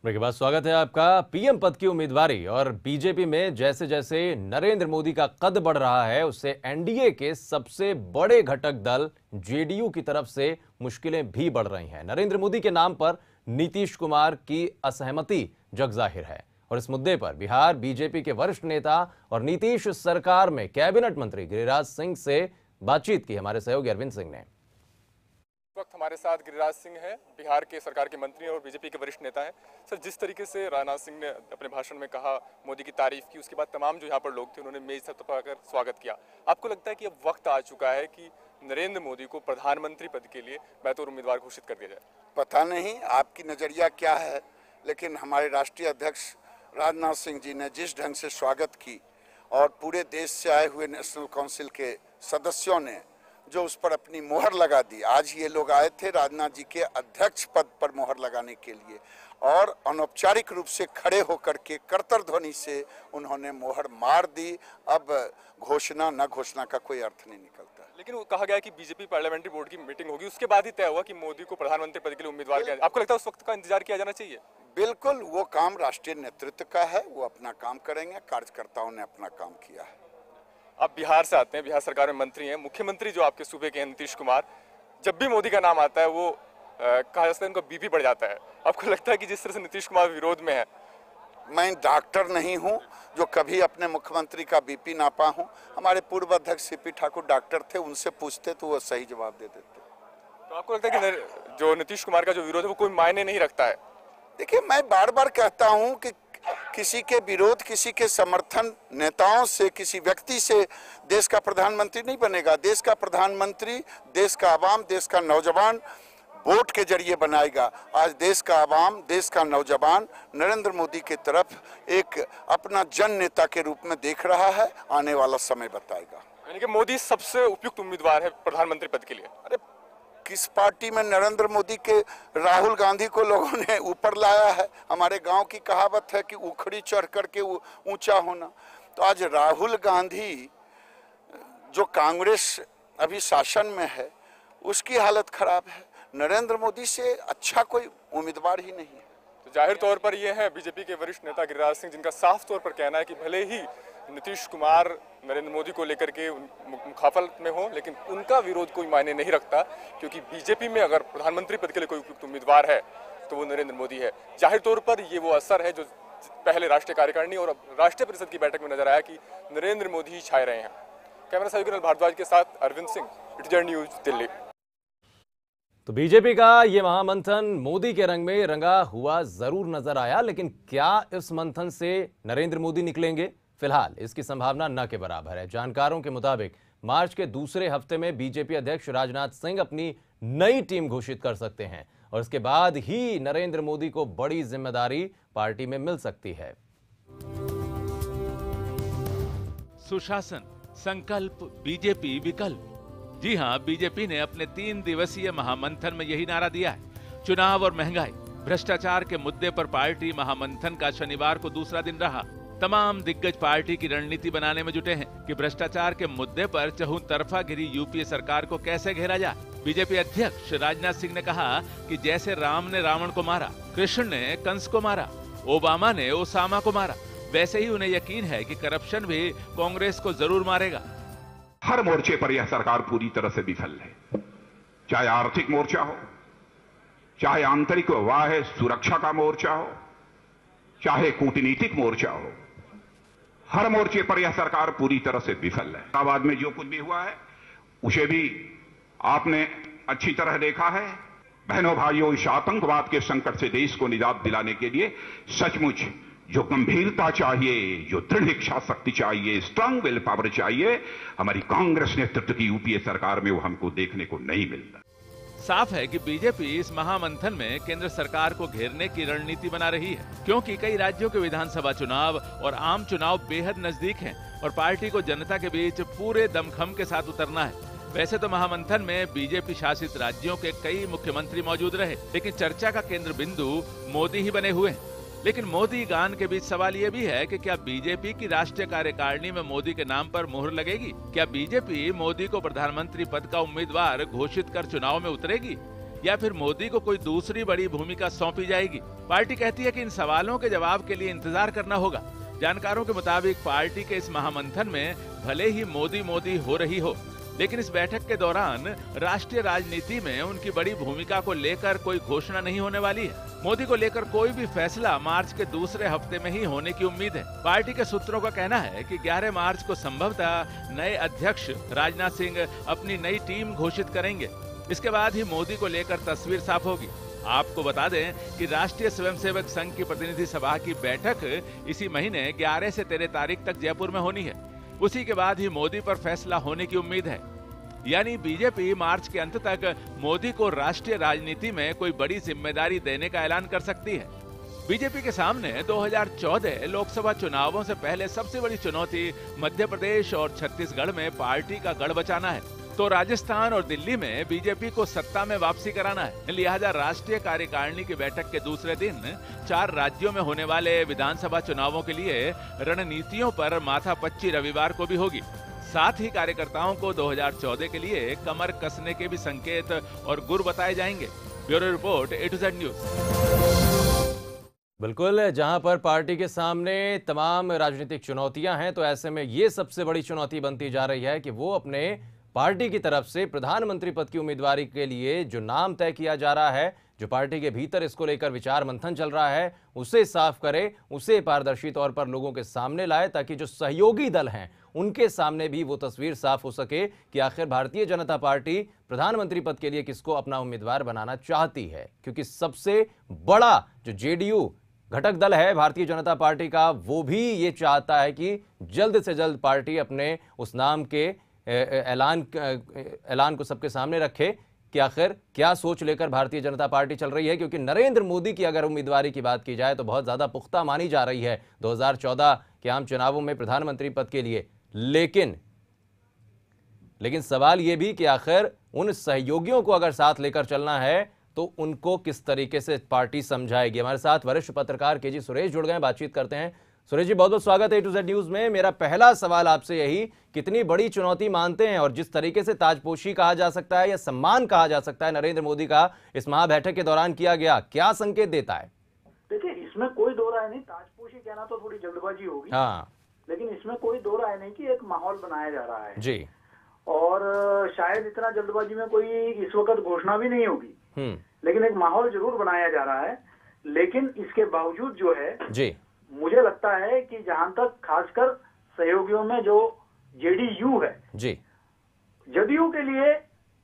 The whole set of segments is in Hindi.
ब्रेक के बाद स्वागत है आपका। पीएम पद की उम्मीदवारी और बीजेपी में जैसे जैसे नरेंद्र मोदी का कद बढ़ रहा है, उससे एनडीए के सबसे बड़े घटक दल जेडीयू की तरफ से मुश्किलें भी बढ़ रही हैं। नरेंद्र मोदी के नाम पर नीतीश कुमार की असहमति जगजाहिर है और इस मुद्दे पर बिहार बीजेपी के वरिष्ठ नेता और नीतीश सरकार में कैबिनेट मंत्री गिरिराज सिंह से बातचीत की हमारे सहयोगी अरविंद सिंह ने। वक्त हमारे साथ गिरिराज सिंह है, बिहार के सरकार के मंत्री और बीजेपी के वरिष्ठ नेता हैं। सर, जिस तरीके से राजनाथ सिंह ने अपने भाषण में कहा, मोदी की तारीफ की, उसके बाद तमाम जो यहाँ पर लोग थे उन्होंने मेज थपथपाकर स्वागत किया। आपको लगता है कि अब वक्त आ चुका है कि नरेंद्र मोदी को प्रधानमंत्री पद के लिए बतौर उम्मीदवार घोषित कर दिया जाए? पता नहीं आपकी नजरिया क्या है, लेकिन हमारे राष्ट्रीय अध्यक्ष राजनाथ सिंह जी ने जिस ढंग से स्वागत की और पूरे देश से आए हुए नेशनल काउंसिल के सदस्यों ने जो उस पर अपनी मोहर लगा दी। आज ये लोग आए थे राजनाथ जी के अध्यक्ष पद पर मोहर लगाने के लिए और अनौपचारिक रूप से खड़े होकर के करतर ध्वनि से उन्होंने मोहर मार दी। अब घोषणा न घोषणा का कोई अर्थ नहीं निकलता। लेकिन वो कहा गया कि बीजेपी पार्लियामेंट्री बोर्ड की मीटिंग होगी, उसके बाद ही तय हुआ कि मोदी को प्रधानमंत्री पद के लिए उम्मीदवार किया। आपको लगता है उस वक्त का इंतजार किया जाना चाहिए? बिल्कुल, वो काम राष्ट्रीय नेतृत्व का है, वो अपना काम करेंगे। कार्यकर्ताओं ने अपना काम किया है। आप बिहार से आते हैं, बिहार सरकार में मंत्री हैं, मुख्यमंत्री जो आपके सूबे के हैं नीतीश कुमार, जब भी मोदी का नाम आता है वो कहा जाता है उनका बीपी बढ़ जाता है। आपको लगता है कि जिस तरह से नीतीश कुमार विरोध में है? मैं डॉक्टर नहीं हूं जो कभी अपने मुख्यमंत्री का बीपी नापा हूं। हमारे पूर्व अध्यक्ष सीपी ठाकुर डॉक्टर थे, उनसे पूछते तो वो सही जवाब दे देते। तो आपको लगता है कि जो नीतीश कुमार का जो विरोध है वो कोई मायने नहीं रखता है? देखिए, मैं बार बार कहता हूं कि किसी के विरोध, किसी के समर्थन नेताओं से, किसी व्यक्ति से देश का प्रधानमंत्री नहीं बनेगा। देश का प्रधानमंत्री देश का आवाम, देश का नौजवान वोट के जरिए बनाएगा। आज देश का आवाम, देश का नौजवान नरेंद्र मोदी की तरफ एक अपना जन नेता के रूप में देख रहा है। आने वाला समय बताएगा। यानी कि मोदी सबसे उपयुक्त उम्मीदवार है प्रधानमंत्री पद के लिए? अरे, किस पार्टी में नरेंद्र मोदी के राहुल गांधी को लोगों ने ऊपर लाया है? हमारे गांव की कहावत है कि उखड़ी चढ़ करके ऊंचा होना। तो आज राहुल गांधी जो कांग्रेस अभी शासन में है उसकी हालत खराब है। नरेंद्र मोदी से अच्छा कोई उम्मीदवार ही नहीं है। तो जाहिर तौर पर ये है बीजेपी के वरिष्ठ नेता गिरिराज सिंह, जिनका साफ तौर पर कहना है कि भले ही नीतीश कुमार नरेंद्र मोदी को लेकर के मुखाफलत में हो, लेकिन उनका विरोध कोई मायने नहीं रखता, क्योंकि बीजेपी में अगर प्रधानमंत्री पद के लिए कोई उपयुक्त उम्मीदवार है तो वो नरेंद्र मोदी है। जाहिर तौर पर ये वो असर है जो पहले राष्ट्रीय कार्यकारिणी और अब राष्ट्रीय परिषद की बैठक में नजर आया कि नरेंद्र मोदी ही छाए रहे हैं। कैमरा सहयोगी भारद्वाज के साथ अरविंद सिंह, इंडिया न्यूज, दिल्ली। तो बीजेपी का ये महामंथन मोदी के रंग में रंगा हुआ जरूर नजर आया, लेकिन क्या इस मंथन से नरेंद्र मोदी निकलेंगे? फिलहाल इसकी संभावना न के बराबर है। जानकारों के मुताबिक मार्च के दूसरे हफ्ते में बीजेपी अध्यक्ष राजनाथ सिंह अपनी नई टीम घोषित कर सकते हैं और इसके बाद ही नरेंद्र मोदी को बड़ी जिम्मेदारी पार्टी में मिल सकती है। सुशासन, संकल्प, बीजेपी विकल्प। जी हां, बीजेपी ने अपने 3 दिवसीय महामंथन में यही नारा दिया है। चुनाव और महंगाई, भ्रष्टाचार के मुद्दे पर पार्टी महामंथन का शनिवार को दूसरा दिन रहा। तमाम दिग्गज पार्टी की रणनीति बनाने में जुटे हैं कि भ्रष्टाचार के मुद्दे पर चहुंतरफा घिरी यूपीए सरकार को कैसे घेरा जाए। बीजेपी अध्यक्ष राजनाथ सिंह ने कहा कि जैसे राम ने रावण को मारा, कृष्ण ने कंस को मारा, ओबामा ने ओसामा को मारा, वैसे ही उन्हें यकीन है कि करप्शन भी कांग्रेस को जरूर मारेगा। हर मोर्चे पर यह सरकार पूरी तरह से विफल है। चाहे आर्थिक मोर्चा हो, चाहे आंतरिक वाह सुरक्षा का मोर्चा हो, चाहे कूटनीतिक मोर्चा हो, हर मोर्चे पर यह सरकार पूरी तरह से विफल है। इलाहाबाद में जो कुछ भी हुआ है उसे भी आपने अच्छी तरह देखा है। बहनों भाइयों, इस आतंकवाद के संकट से देश को निजात दिलाने के लिए सचमुच जो गंभीरता चाहिए, जो दृढ़ इच्छा शक्ति चाहिए, स्ट्रांग विल पावर चाहिए, हमारी कांग्रेस नेतृत्व की यूपीए सरकार में वो हमको देखने को नहीं मिलता। साफ है कि बीजेपी इस महामंथन में केंद्र सरकार को घेरने की रणनीति बना रही है, क्योंकि कई राज्यों के विधानसभा चुनाव और आम चुनाव बेहद नजदीक हैं और पार्टी को जनता के बीच पूरे दमखम के साथ उतरना है। वैसे तो महामंथन में बीजेपी शासित राज्यों के कई मुख्यमंत्री मौजूद रहे, लेकिन चर्चा का केंद्र बिंदु मोदी ही बने हुए हैं। लेकिन मोदी गान के बीच सवाल यह भी है कि क्या बीजेपी की राष्ट्रीय कार्यकारिणी में मोदी के नाम पर मोहर लगेगी? क्या बीजेपी मोदी को प्रधानमंत्री पद का उम्मीदवार घोषित कर चुनाव में उतरेगी? या फिर मोदी को कोई दूसरी बड़ी भूमिका सौंपी जाएगी? पार्टी कहती है कि इन सवालों के जवाब के लिए इंतजार करना होगा। जानकारों के मुताबिक पार्टी के इस महामंथन में भले ही मोदी मोदी हो रही हो, लेकिन इस बैठक के दौरान राष्ट्रीय राजनीति में उनकी बड़ी भूमिका को लेकर कोई घोषणा नहीं होने वाली है। मोदी को लेकर कोई भी फैसला मार्च के दूसरे हफ्ते में ही होने की उम्मीद है। पार्टी के सूत्रों का कहना है कि 11 मार्च को संभवतः नए अध्यक्ष राजनाथ सिंह अपनी नई टीम घोषित करेंगे। इसके बाद ही मोदी को लेकर तस्वीर साफ होगी। आपको बता दें कि राष्ट्रीय स्वयंसेवक संघ की प्रतिनिधि सभा की बैठक इसी महीने 11 से 13 तारीख तक जयपुर में होनी है। उसी के बाद ही मोदी पर फैसला होने की उम्मीद है। यानी बीजेपी मार्च के अंत तक मोदी को राष्ट्रीय राजनीति में कोई बड़ी जिम्मेदारी देने का ऐलान कर सकती है। बीजेपी के सामने 2014 लोकसभा चुनावों से पहले सबसे बड़ी चुनौती मध्य प्रदेश और छत्तीसगढ़ में पार्टी का गढ़ बचाना है, तो राजस्थान और दिल्ली में बीजेपी को सत्ता में वापसी कराना है। लिहाजा राष्ट्रीय कार्यकारिणी की बैठक के दूसरे दिन 4 राज्यों में होने वाले विधानसभा चुनावों के लिए रणनीतियों पर माथापच्ची रविवार को भी होगी। साथ ही कार्यकर्ताओं को 2014 के लिए कमर कसने के भी संकेत और गुर बताए जाएंगे। Bureau report, A to Z news. बिल्कुल, जहां पर पार्टी के सामने तमाम राजनीतिक चुनौतियां हैं, तो ऐसे में ये सबसे बड़ी चुनौती बनती जा रही है कि वो अपने पार्टी की तरफ से प्रधानमंत्री पद की उम्मीदवारी के लिए जो नाम तय किया जा रहा है, जो पार्टी के भीतर इसको लेकर विचार मंथन चल रहा है, उसे साफ करे, उसे पारदर्शी तौर पर लोगों के सामने लाए, ताकि जो सहयोगी दल हैं उनके सामने भी वो तस्वीर साफ हो सके कि आखिर भारतीय जनता पार्टी प्रधानमंत्री पद के लिए किसको अपना उम्मीदवार बनाना चाहती है। क्योंकि सबसे बड़ा जो जेडीयू घटक दल है भारतीय जनता पार्टी का, वो भी ये चाहता है कि जल्द से जल्द पार्टी अपने उस नाम के ऐलान को सबके सामने रखे कि आखिर क्या सोच लेकर भारतीय जनता पार्टी चल रही है। क्योंकि नरेंद्र मोदी की अगर उम्मीदवारी की बात की जाए तो बहुत ज्यादा पुख्ता मानी जा रही है 2014 के आम चुनावों में प्रधानमंत्री पद के लिए। लेकिन सवाल यह भी कि आखिर उन सहयोगियों को अगर साथ लेकर चलना है तो उनको किस तरीके से पार्टी समझाएगी। हमारे साथ वरिष्ठ पत्रकार केजी सुरेश जुड़ गए, बातचीत करते हैं। सुरेश जी, बहुत बहुत स्वागत है A to Z न्यूज में। मेरा पहला सवाल आपसे यही, कितनी बड़ी चुनौती मानते हैं और जिस तरीके से ताजपोशी कहा जा सकता है या सम्मान कहा जा सकता है नरेंद्र मोदी का इस महाबैठक के दौरान किया गया, क्या संकेत देता है? देखिए, इसमें कोई दो राय नहीं, ताजपोशी कहना तो थोड़ी जल्दबाजी होगी। हाँ, लेकिन इसमें कोई दो राय नहीं कि एक माहौल बनाया जा रहा है जी, और शायद इतना जल्दबाजी में कोई इस वक्त घोषणा भी नहीं होगी, लेकिन एक माहौल जरूर बनाया जा रहा है। लेकिन इसके बावजूद जो है जी, मुझे लगता है कि जहां तक खासकर सहयोगियों में जो जेडीयू है जी, जदयू के लिए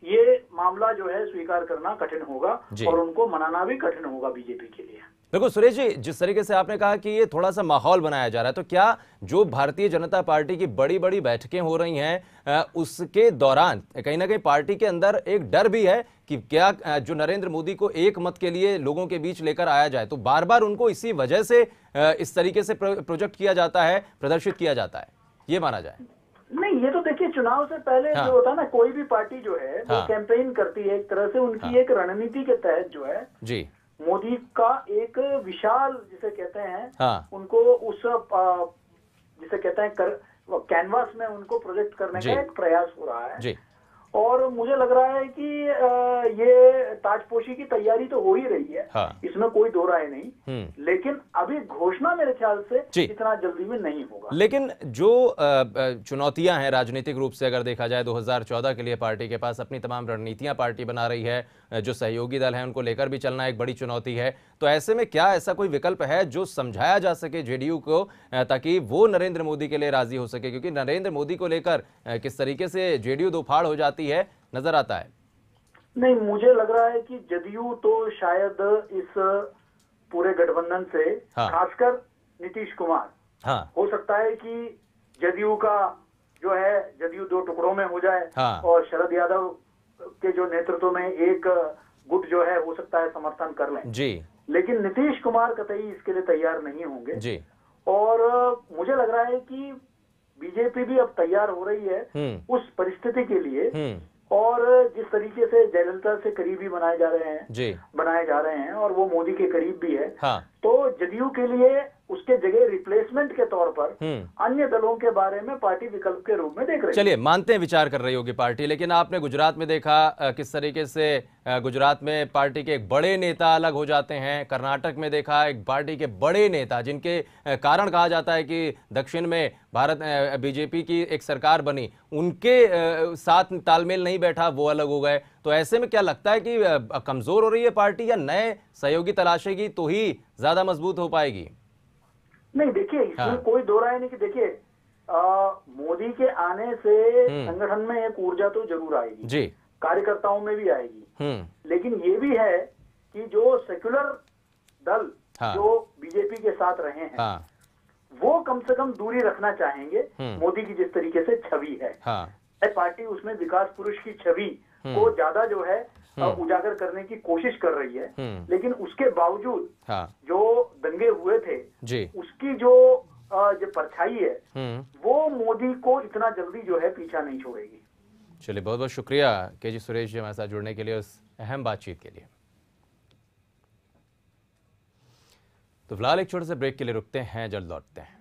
ये मामला जो है स्वीकार करना कठिन होगा और उनको मनाना भी कठिन होगा बीजेपी के लिए। देखो सुरेश जी, जिस तरीके से आपने कहा कि ये थोड़ा सा माहौल बनाया जा रहा है, तो क्या जो भारतीय जनता पार्टी की बड़ी बड़ी बैठकें हो रही हैं उसके दौरान कहीं ना कहीं पार्टी के अंदर एक डर भी है कि क्या जो नरेंद्र मोदी को एक मत के लिए लोगों के बीच लेकर आया जाए, तो बार बार उनको इसी वजह से इस तरीके से प्रोजेक्ट किया जाता है, प्रदर्शित किया जाता है, ये माना जाए? नहीं, ये तो देखिए चुनाव से पहले जो होता है ना, कोई भी पार्टी जो है वो कैंपेन करती है, एक तरह से उनकी एक रणनीति के तहत जो है जी, मोदी का एक विशाल जिसे कहते हैं उनको उस जिसे कहते हैं कैनवास में उनको प्रोजेक्ट करने का एक प्रयास हो रहा है जी। और मुझे लग रहा है कि ये ताजपोशी की तैयारी तो हो ही रही है, इसमें कोई दो राय नहीं, लेकिन अभी घोषणा मेरे ख्याल से इतना जल्दी में नहीं होगा। लेकिन जो चुनौतियां हैं राजनीतिक रूप से अगर देखा जाए 2014 के लिए पार्टी के पास अपनी तमाम रणनीतियां पार्टी बना रही है, जो सहयोगी दल हैं उनको लेकर भी चलना एक बड़ी चुनौती है, तो ऐसे में क्या ऐसा कोई विकल्प है जो समझाया जा सके जेडीयू को ताकि वो नरेंद्र मोदी के लिए राजी हो सके? क्योंकि नरेंद्र मोदी को लेकर किस तरीके से जेडीयू दो फाड़ हो जाती है नजर आता है। नहीं, मुझे लग रहा है कि जदयू तो शायद इस पूरे गठबंधन से खासकर नीतीश कुमार हो सकता है कि जदयू का जो है जदयू दो टुकड़ों में हो जाए और शरद यादव के जो नेतृत्व में एक गुट जो है हो सकता है समर्थन कर लें जी। लेकिन नीतीश कुमार कतई इसके लिए तैयार नहीं होंगे जी। और मुझे लग रहा है कि बीजेपी भी अब तैयार हो रही है उस परिस्थिति के लिए, और जिस तरीके से जयललिता से करीबी बनाए जा रहे हैं और वो मोदी के करीब भी है, तो जदयू के लिए उसके जगह रिप्लेसमेंट के तौर पर अन्य दलों के बारे में पार्टी विकल्प के रूप में देख रही है। चलिए मानते हैं विचार कर रही होगी पार्टी, लेकिन आपने गुजरात में देखा किस तरीके से गुजरात में पार्टी के एक बड़े नेता अलग हो जाते हैं। कर्नाटक में देखा एक पार्टी के बड़े नेता जिनके कारण कहा जाता है कि दक्षिण में भारत बीजेपी की एक सरकार बनी, उनके साथ तालमेल नहीं बैठा, वो अलग हो गए। तो ऐसे में क्या लगता है कि कमजोर हो रही है पार्टी या नए सहयोगी तलाशेगी तो ही ज्यादा मजबूत हो पाएगी? नहीं, देखिए इसमें कोई दो राय नहीं कि देखिए मोदी के आने से संगठन में एक ऊर्जा तो जरूर आएगी जी, कार्यकर्ताओं में भी आएगी, लेकिन ये भी है कि जो सेक्युलर दल जो बीजेपी के साथ रहे हैं वो कम से कम दूरी रखना चाहेंगे मोदी की जिस तरीके से छवि है। पार्टी उसमें विकास पुरुष की छवि को ज्यादा जो है उजागर करने की कोशिश कर रही है, लेकिन उसके बावजूद जो दंगे हुए थे जी, उसकी जो परछाई है वो मोदी को इतना जल्दी जो है पीछा नहीं छोड़ेगी। चलिए बहुत बहुत शुक्रिया के जी सुरेश जी हमारे साथ जुड़ने के लिए, उस अहम बातचीत के लिए। तो फिलहाल एक छोटे से ब्रेक के लिए रुकते हैं, जल्द लौटते हैं।